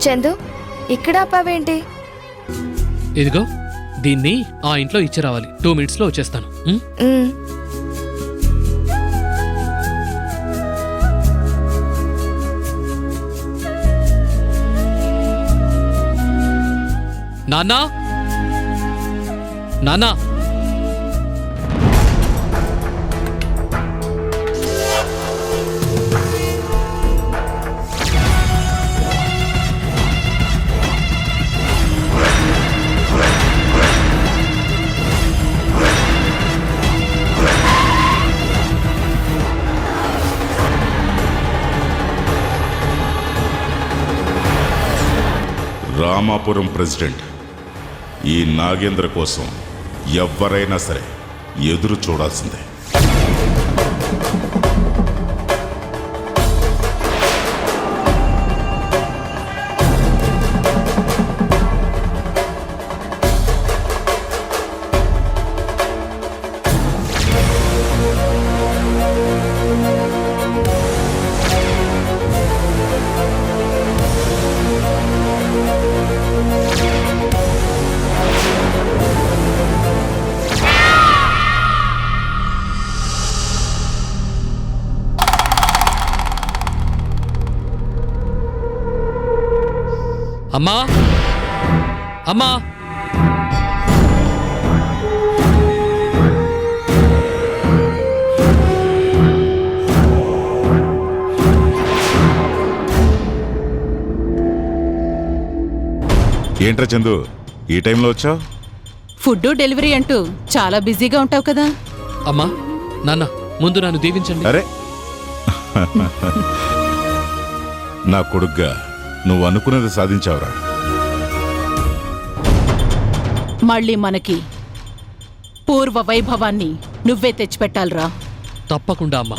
చందు, ఇక్కడ ఆపావేంటి? ఇదిగో దీన్ని ఆ ఇంట్లో ఇచ్చి రావాలి. 2 minutes లో వచ్చేస్తాను. నాన్నా, నాన్నా, రామాపురం ప్రెసిడెంట్ ఈ నాగేంద్ర కోసం ఎవ్వరైనా సరే ఎదురు చూడాల్సిందే. అమ్మా, అమ్మా, ఏంట్రా చందు, ఈ టైంలో వచ్చావు? ఫుడ్ డెలివరీ అంటూ చాలా బిజీగా ఉంటావు కదా. అమ్మా, నాన్న, ముందు నన్ను దీవించండి. అరే నా కొడుగ్గా నువ్వు అనుకున్నది సాధించావురా. మళ్ళీ మనకి పూర్వ వైభవాన్ని నువ్వే తెచ్చిపెట్టాలిరా. తప్పకుండా అమ్మా.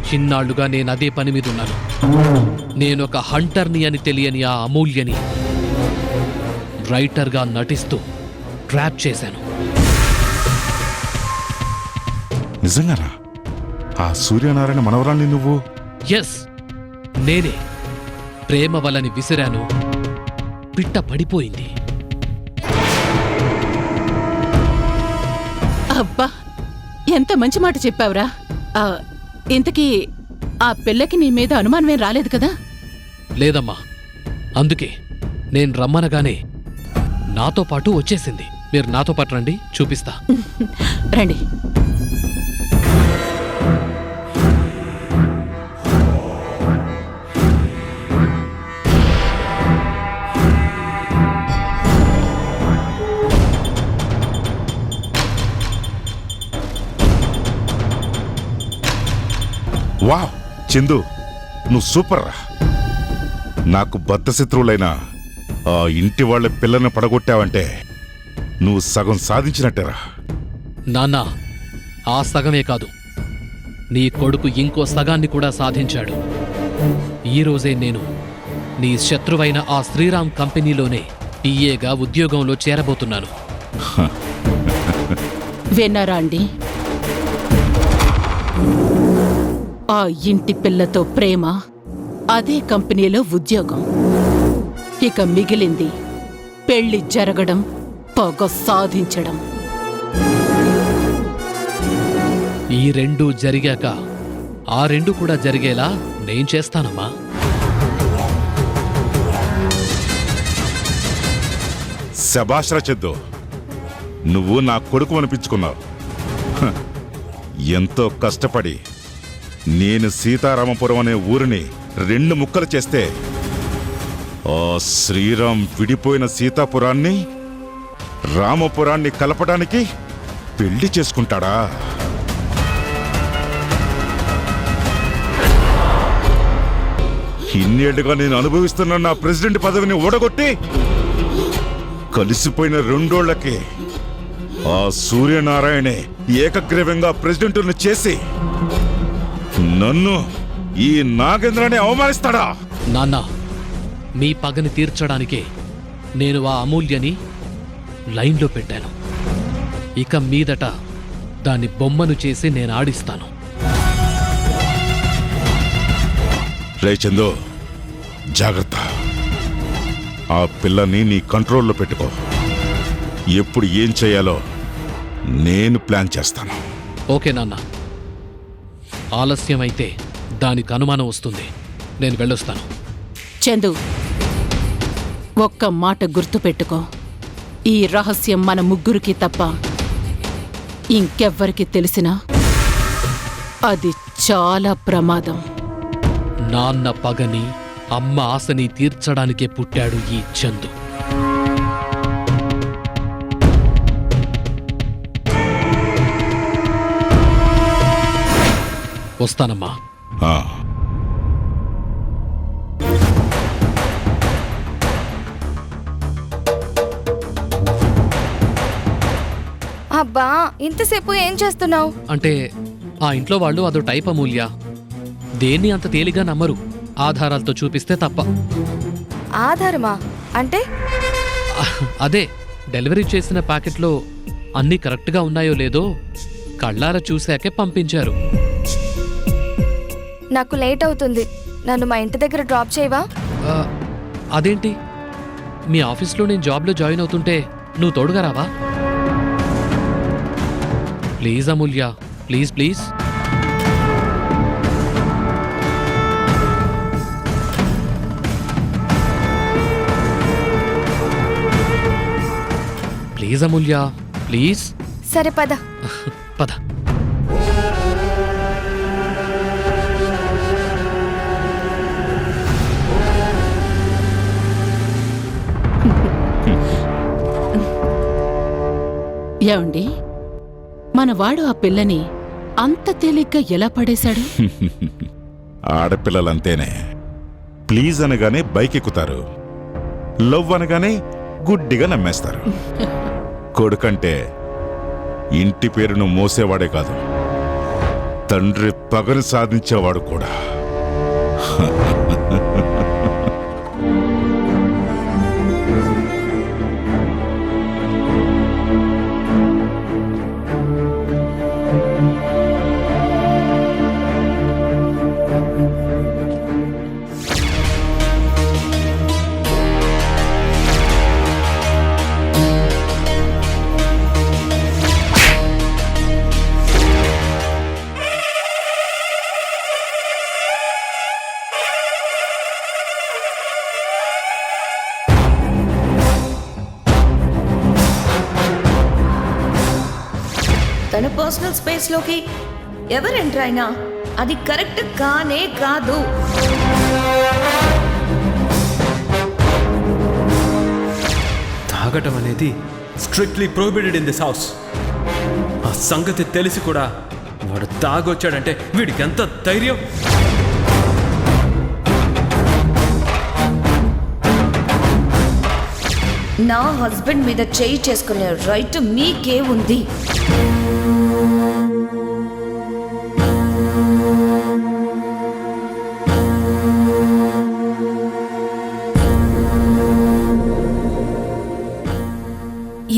చిన్నాళ్లుగా నేను అదే పని మీద ఉన్నాను. నేనొక హంటర్ని అని తెలియని ఆ అమూల్యని రైటర్గా నటిస్తూ ట్రాప్ చేశాను. నిజంగానా? ఆ సూర్యనారాయణ మనవరాన్ని నువ్వు? ఎస్, నేనే. ప్రేమ వలని విసిరాను, పిట్ట పడిపోయింది. అబ్బా, ఎంత మంచి మాట చెప్పావురా. ఇంతకీ ఆ పిల్లకి నీ మీద అనుమానమేం రాలేదు కదా? లేదమ్మా. అందుకే నేను రమ్మనగానే నాతో పాటు వచ్చేసింది. మీరు నాతో పాటు రండి, చూపిస్తా. రండి. వావ్ చందు, నువ్వు సూపర్ రా. నాకు బద్ధశత్రువులైన ఆ ఇంటి వాళ్ళ పిల్లని పడగొట్టావంటే నువ్వు సగం సాధించినట్టేరా. నాన్నా, ఆ సగమే కాదు, నీ కొడుకు ఇంకో సగాన్ని కూడా సాధించాడు. ఈరోజే నేను నీ శత్రువైన ఆ శ్రీరామ్ కంపెనీలోనే పిఏగా ఉద్యోగంలో చేరబోతున్నాను. విన్నారా అండి? ఆ ఇంటి పిల్లతో ప్రేమ, అదే కంపెనీలో ఉద్యోగం. ఇక మిగిలింది పెళ్లి జరగడం, పగ సాధించడం. ఈ రెండూ జరిగాక ఆ రెండు కూడా జరిగేలా నేను చేస్తానమ్మా. శభాష్రా చందు, నువ్వు నా కొడుకు అనిపించుకున్నావు. ఎంతో కష్టపడి నేను సీతారామపురం అనే ఊరిని 2 ముక్కలు చేస్తే ఆ శ్రీరామ్ విడిపోయిన సీతాపురాన్ని రామపురాన్ని కలపడానికి పెళ్లి చేసుకుంటాడా? ఇన్నేళ్లుగా నేను అనుభవిస్తున్న నా ప్రెసిడెంట్ పదవిని ఓడగొట్టి కలిసిపోయిన 2 రోజులకి ఆ సూర్యనారాయణే ఏకగ్రీవంగా ప్రెసిడెంట్ను చేసి నన్ను ఈ నాగేంద్రని అవమానిస్తాడా? నాన్న, మీ పగని తీర్చడానికే నేను ఆ అమూల్యని లైన్లో పెట్టాను. ఇక మీదట దాన్ని బొమ్మను చేసి నేను ఆడిస్తాను. రే చందు, జాగ్రత్త. ఆ పిల్లని నీ కంట్రోల్లో పెట్టుకో. ఎప్పుడు ఏం చేయాలో నేను ప్లాన్ చేస్తాను. ఓకే నాన్న. ఆలస్యమైతే దానికి అనుమానం వస్తుంది. నేను వెళ్ళొస్తాను. చందు, ఒక్క మాట గుర్తుపెట్టుకో. ఈ రహస్యం మన ముగ్గురికి తప్ప ఇంకెవ్వరికి తెలిసినా అది చాలా ప్రమాదం. నాన్న పగని, అమ్మ ఆశని తీర్చడానికే పుట్టాడు ఈ చందు. వస్తానమ్మా. ఆ, అబ్బా, ఇంతసేపు ఏం చేస్తున్నావు? అంటే ఆ ఇంట్లో వాళ్ళు అదో టైప్ అమూల్య. దేన్ని అంత తేలిగా నమ్మరు, ఆధారాలతో చూపిస్తే తప్ప. ఆధారమా అంటే? అదే, డెలివరీ చేసిన ప్యాకెట్లో అన్నీ కరెక్ట్గా ఉన్నాయో లేదో కళ్ళారా చూశాకే పంపించారు. నాకు లేట్ అవుతుంది. నన్ను మా ఇంటి దగ్గర డ్రాప్ చేయవా? ఆ, అదేంటి, మీ ఆఫీస్లో నేను జాబ్లో జాయిన్ అవుతుంటే నువ్వు తోడుగా రావా? Please Amulya, please please. Please Amulya, please. సరే పద. పద. ఏమండి, మనవాడు ఆ పిల్లని అంత తేలిగ్గా ఎలా పడేశాడు? ఆడపిల్లలంతేనే. ప్లీజ్ అనగానే బైక్ ఎక్కుతారు, లవ్ అనగానే గుడ్డిగా నమ్మేస్తారు. కొడుకంటే ఇంటి పేరును మోసేవాడే కాదు, తండ్రి పగని సాధించేవాడు కూడా. తన పర్సనల్ స్పేస్లోకి ఎవరు ఎంటర్ అయినా అది కరెక్ట్ కానే కాదు. తాగటం అనేది strictly prohibited in this house. ఆ సంగతి తెలిసి కూడా వాడు తాగొచ్చాడంటే వీడికి ఎంత ధైర్యం! నా హస్బెండ్ మీద చేయి చేసుకునే రైట్ మీకే ఉంది.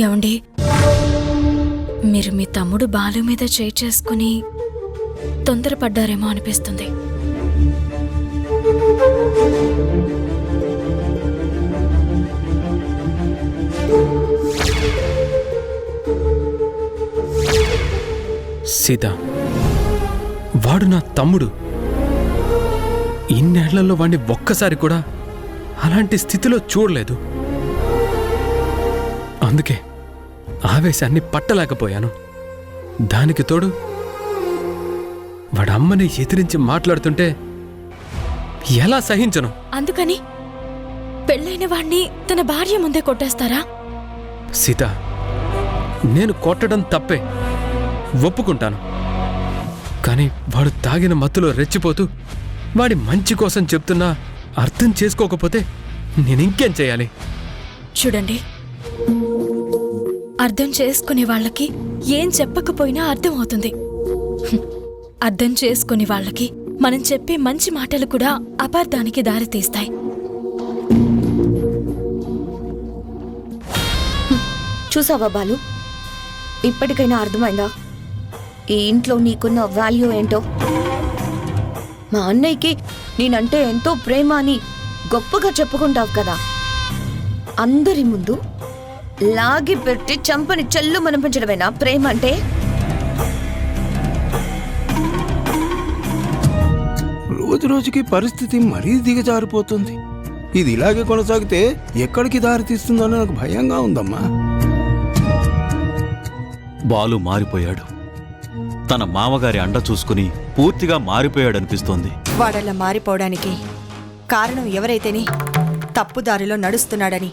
ఏమండి, మీరు మీ తమ్ముడు బాలు మీద చేయి చేసుకుని తొందరపడ్డారేమో అనిపిస్తుంది. సీత, వాడు నా తమ్ముడు. ఇన్నేళ్లలో వాడిని ఒక్కసారి కూడా అలాంటి స్థితిలో చూడలేదు. అందుకే ఆవేశాన్ని పట్టలేకపోయాను. దానికి తోడు వాడు అమ్మని ఎదిరించి మాట్లాడుతుంటే ఎలా సహించను? అందుకని పెళ్ళైన వాణ్ణి తన భార్య ముందే కొట్టేస్తారా? సీత, నేను కొట్టడం తప్పే, ఒప్పుకుంటాను. కానీ వాడు తాగిన మత్తులో రెచ్చిపోతూ వాడి మంచి కోసం చెప్తున్నా అర్థం చేసుకోకపోతే నేనింకేం చేయాలి? చూడండి, అర్థం చేసుకునే వాళ్ళకి ఏం చెప్పకపోయినా అర్థం అవుతుంది. అర్థం చేసుకునే వాళ్ళకి మనం చెప్పే మంచి మాటలు కూడా అపార్థానికి దారితీస్తాయి. చూసావా బాలు, ఇప్పటికైనా అర్థమైందా ఈ ఇంట్లో నీకున్న వాల్యూ ఏంటో? మా అన్నయ్యకి నేనంటే ఎంతో ప్రేమ అని గొప్పగా చెప్పుకుంటావు కదా, అందరి ముందు లాగి పెట్టి చంపని చెల్లు మనిపించడమేనా ప్రేమ అంటే? రోజు రోజుకి పరిస్థితి మరీ దిగజారిపోతుంది. ఇది ఇలాగే కొనసాగితే ఎక్కడికి దారి తీస్తుందో నాకు భయంగా ఉందమ్మా. బాలు మారిపోయాడు. తన మామగారి అండ చూసుకుని పూర్తిగా మారిపోయాడనిపిస్తోంది. వాడలా మారిపోవడానికి కారణం ఎవరైతేనే తప్పుదారిలో నడుస్తున్నాడని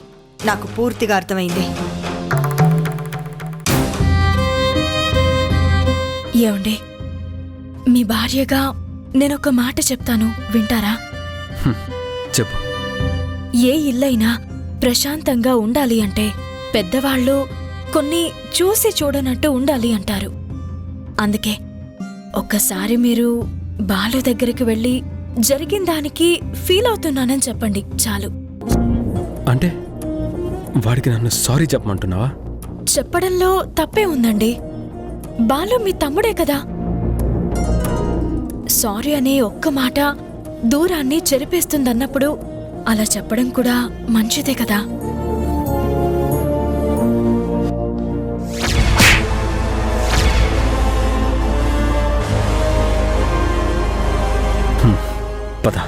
నాకు పూర్తిగా అర్థమైంది. ఏమండి, మీ భార్యగా నేనొక మాట చెప్తాను, వింటారా? చెప్పు. ఏ ఇల్లైనా ప్రశాంతంగా ఉండాలి అంటే పెద్దవాళ్ళు కొన్ని చూసి చూడనట్టు ఉండాలి అంటారు. అందుకే ఒక్కసారి మీరు బాలు దగ్గరికి వెళ్ళి జరిగిన దానికి ఫీల్ అవుతున్నానని చెప్పండి చాలు. అంటే వాడికి నన్ను సారీ చెప్పమంటున్నావా? చెప్పడంలో తప్పే ఉందండి. బాలు మీ తమ్ముడే కదా. సారీ అనే ఒక్క మాట దూరాన్ని చెరిపేస్తుందన్నప్పుడు అలా చెప్పడం కూడా మంచిదే కదా. పద.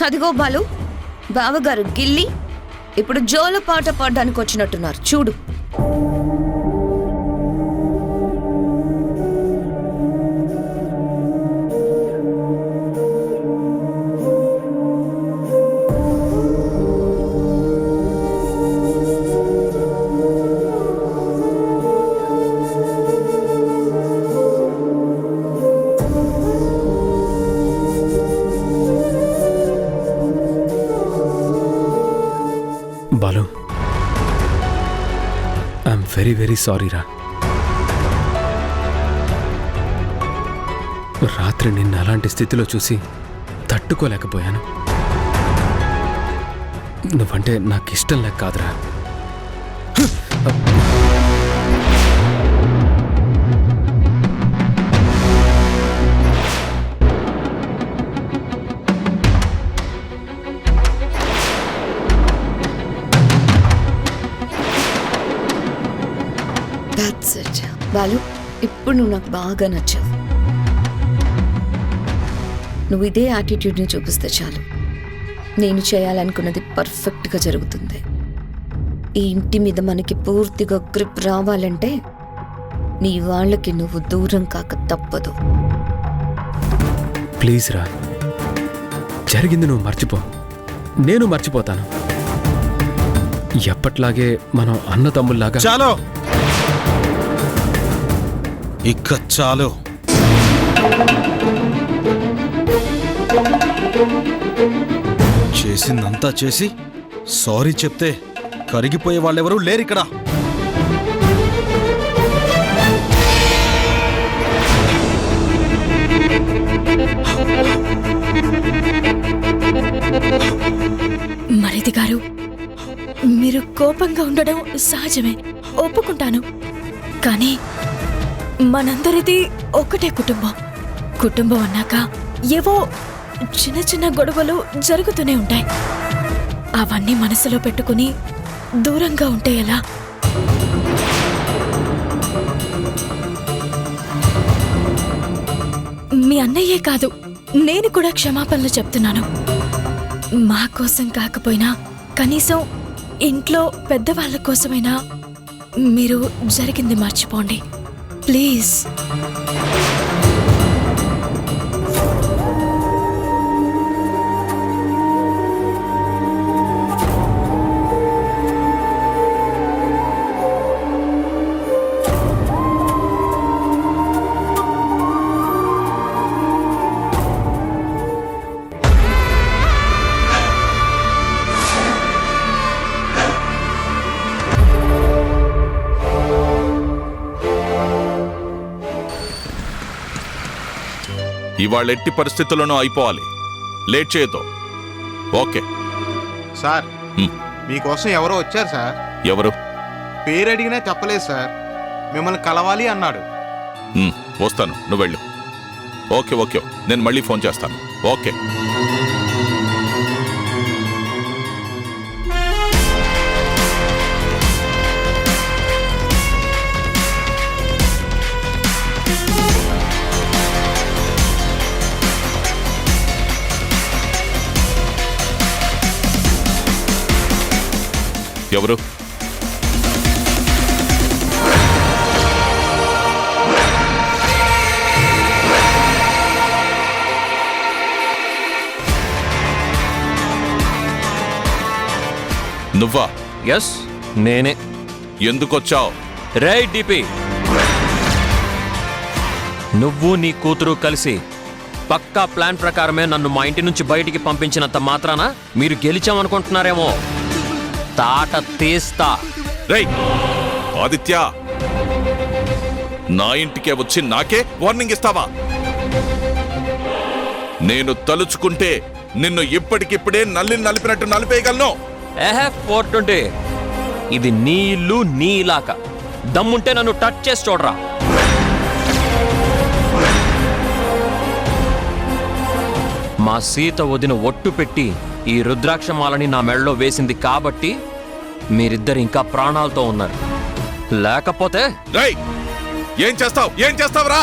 అదిగో బాలు, బావగారు గిల్లి ఇప్పుడు జోల పాట పాడడానికి వచ్చినట్టున్నారు చూడు. Balu, I'm very very sorry రా. రాత్రి నిన్ను అలాంటి స్థితిలో చూసి తట్టుకోలేకపోయాను. నువ్వంటే నాకు ఇష్టం లేక కాదురా. That's it. బాలు, ఇప్పుడు నువ్వు నాకు బాగా నచ్చావు. నువ్వు ఇదే యాటిట్యూడ్ని చూపిస్తే చాలు, నేను చేయాలనుకున్నది పర్ఫెక్ట్గా జరుగుతుంది. ఈ ఇంటి మీద మనకి పూర్తిగా గ్రిప్ రావాలంటే నీ వాళ్ళకి నువ్వు దూరం కాక తప్పదు. ప్లీజ్ రా, జరిగింది నువ్వు మర్చిపో, నేను మర్చిపోతాను. ఎప్పట్లాగే మనం అన్న తమ్ముల్లాగా. చాలు, ఇక చాలు. చేసిందంతా చేసి సారీ చెప్తే కరిగిపోయే వాళ్ళెవరూ లేరిక్కడ. మరిది గారు, మీరు కోపంగా ఉండడం సహజమే, ఒప్పుకుంటాను. కానీ మనందరిది ఒకటే కుటుంబం. కుటుంబం అన్నాక ఏవో చిన్న చిన్న గొడవలు జరుగుతూనే ఉంటాయి. అవన్నీ మనసులో పెట్టుకుని దూరంగా ఉంటే ఎలా? మీ అన్నయ్యే కాదు, నేను కూడా క్షమాపణలు చెప్తున్నాను. మా కోసం కాకపోయినా కనీసం ఇంట్లో పెద్దవాళ్ళ కోసమైనా మీరు జరిగింది మర్చిపోండి ప్లీజ్. ఇవాళ ఎట్టి పరిస్థితుల్లోనూ అయిపోవాలి. లేట్ చేయొద్దు. ఓకే సార్, హ్మ్. మీకోసం ఎవరో వచ్చారు సార్. ఎవరు? పేరు అడిగినా చెప్పలేదు సార్. మిమ్మల్ని కలవాలి అన్నాడు. వస్తాను, నువ్వు వెళ్ళు. ఓకే ఓకే, నేను మళ్ళీ ఫోన్ చేస్తాను. ఓకే. ఎవరు? నువ్వా? ఎస్, నేనే. ఎందుకొచ్చావు? రే డిపి, నువ్వు నీ కూతురు కలిసి పక్కా ప్లాన్ ప్రకారమే నన్ను మా ఇంటి నుంచి బయటికి పంపించినంత మాత్రాన మీరు గెలిచామనుకుంటున్నారేమో. తాట తీస్తా. రేయ్ ఆదిత్య, నా ఇంటికే వచ్చి నాకే వార్నింగ్ ఇస్తావా? నేను తలుచుకుంటే నిన్ను ఇప్పటికిప్పుడే నలిపినట్టు నలిపేయగలను. 420, ఇది నీ ఇల్లు, నీ ఇలాకా. దమ్ముంటే నన్ను టచ్ చేసి చూడరా. మా సీత వదిన ఒట్టు పెట్టి ఈ రుద్రాక్షమాలని నా మెడలో వేసింది కాబట్టి మీరిద్దరు ఇంకా ప్రాణాలతో ఉన్నారు. లేకపోతే ఏం చేస్తావురా?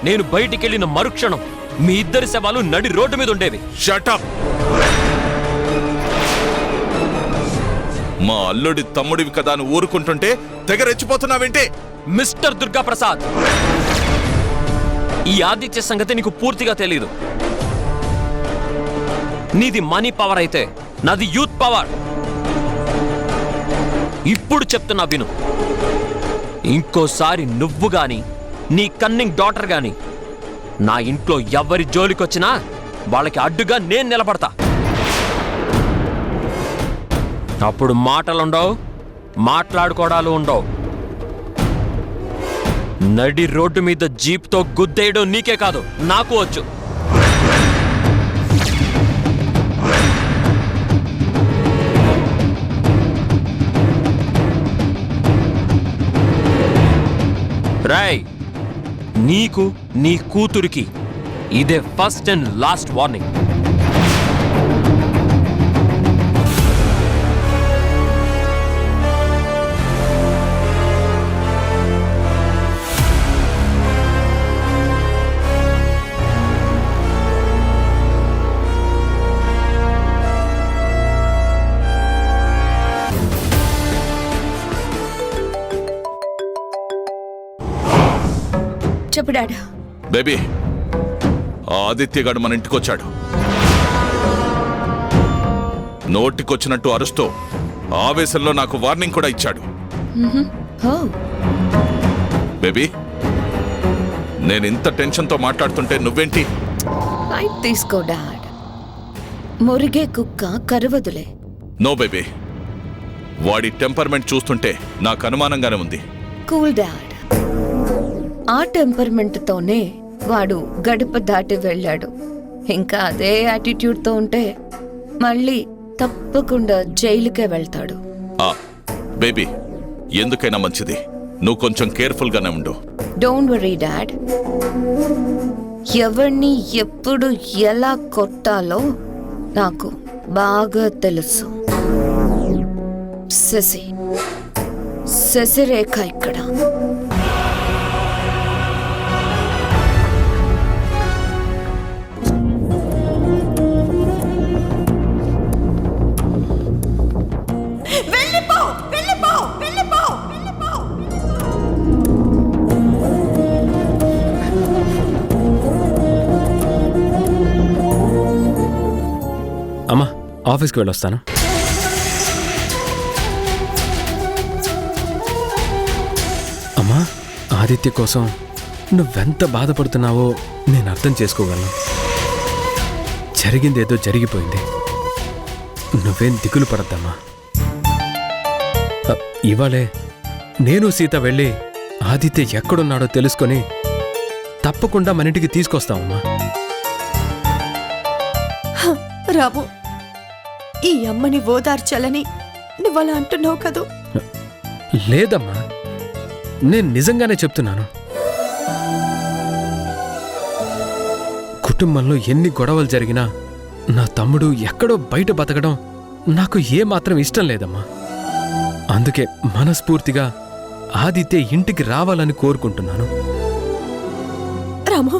నేను బయటికెళ్ళిన మరుక్షణం మీ ఇద్దరి శవాలు నడి రోడ్డు మీద ఉండేవి. Shut up. మా అల్లుడి తమ్ముడివి కదా అని ఊరుకుంటుంటే తెగ రెచ్చిపోతున్నావేంటి? మిస్టర్ దుర్గా ప్రసాద్, ఈ ఆదిత్య సంగతి నీకు పూర్తిగా తెలీదు. నీది మనీ పవర్ అయితే నాది యూత్ పవర్. ఇప్పుడు చెప్తున్నా విను. ఇంకోసారి నువ్వు గాని నీ కన్నింగ్ డాటర్ గాని నా ఇంట్లో ఎవరి జోలికొచ్చినా వాళ్ళకి అడ్డుగా నేను నిలబడతా. అప్పుడు మాటలుండవు, మాట్లాడుకోవడాలు ఉండవు. నడి రోడ్డు మీద జీప్తో గుద్దేయడం నీకే కాదు, నాకు వచ్చు. రాయ్, నీకు నీ కూతురికి ఇదే ఫస్ట్ అండ్ లాస్ట్ వార్నింగ్. చెప్పు డాడా. బేబీ, ఆదిత్య గారు మన ఇంటికొచ్చాడు. నోటికొచ్చినట్టు అరుస్తూ ఆవేశంలో నాకు వార్నింగ్ కూడా ఇచ్చాడు. బేబీ, నేను ఇంత టెన్షన్తో మాట్లాడుతుంటే నువ్వేంటి? లైట్ తీసుకో డాడ్. మురిగే కుక్క కరువదులే. నో బేబీ, వాడి టెంపర్మెంట్ చూస్తుంటే నాకు అనుమానంగానే ఉంది. Cool dad. ఆ టెంపర్మెంట్తోనే వాడు గడప దాటి వెళ్ళాడు. ఇంకా అదే యాటిట్యూడ్తో ఉంటే మళ్ళీ తప్పకుండా జైలుకే వెళ్తాడు. బేబీ, ఎందుకైనా మంచిది నువ్వు కొంచెం కేర్ఫుల్గానే ఉండు. Don't worry dad. ఎవరిని ఎప్పుడు ఎలా కొట్టాలో నాకు బాగా తెలుసు. శశిరేఖ ఇక్కడ. అమ్మా, ఆఫీస్కి వెళ్ళొస్తాను. అమ్మా, ఆదిత్య కోసం నువ్వెంత బాధపడుతున్నావో నేను అర్థం చేసుకోగలను. జరిగిందేదో జరిగిపోయింది. నువ్వేం దిగులు పడద్దమ్మా. ఇవాళే నేను సీత వెళ్ళి ఆదిత్య ఎక్కడున్నాడో తెలుసుకొని తప్పకుండా మన ఇంటికి తీసుకొస్తామమ్మా. రాము, ఈ అమ్మని ఓదార్చాలని నువ్వలా అంటున్నావు కదూ. లేదమ్మా, నేను నిజంగానే చెప్తున్నాను. కుటుంబంలో ఎన్ని గొడవలు జరిగినా నా తమ్ముడు ఎక్కడో బయట బతకడం నాకు ఏమాత్రం ఇష్టం లేదమ్మా. అందుకే మనస్ఫూర్తిగా ఆదిత్య ఇంటికి రావాలని కోరుకుంటున్నాను. రాము,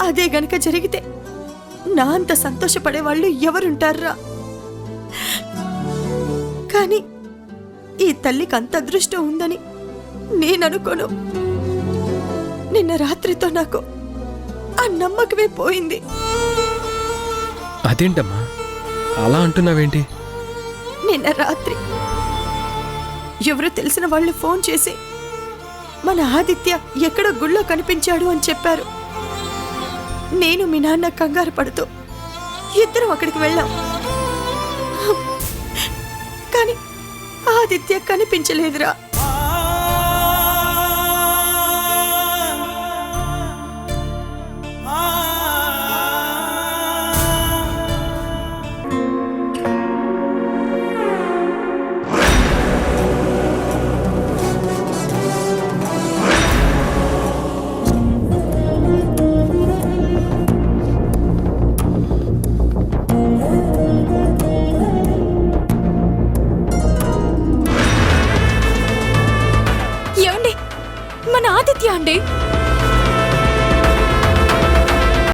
అదే గనక జరిగితే నా అంత సంతోషపడేవాళ్ళు ఎవరుంటారా? కానీ ఈ తల్లికి అంత అదృష్టం ఉందని నేననుకోను. నిన్న రాత్రితో నాకు ఆ నమ్మకమే పోయింది. అదేంటమ్మా అలా అంటున్నావేంటి? నిన్న రాత్రి ఎవరో తెలిసిన వాళ్ళు ఫోన్ చేసి మన ఆదిత్య ఎక్కడో గుళ్ళో కనిపించాడు అని చెప్పారు. నేను మీ నాన్న కంగారు పడుతూ ఇద్దరం అక్కడికి వెళ్ళాం. కానీ ఆదిత్య కనిపించలేదురా.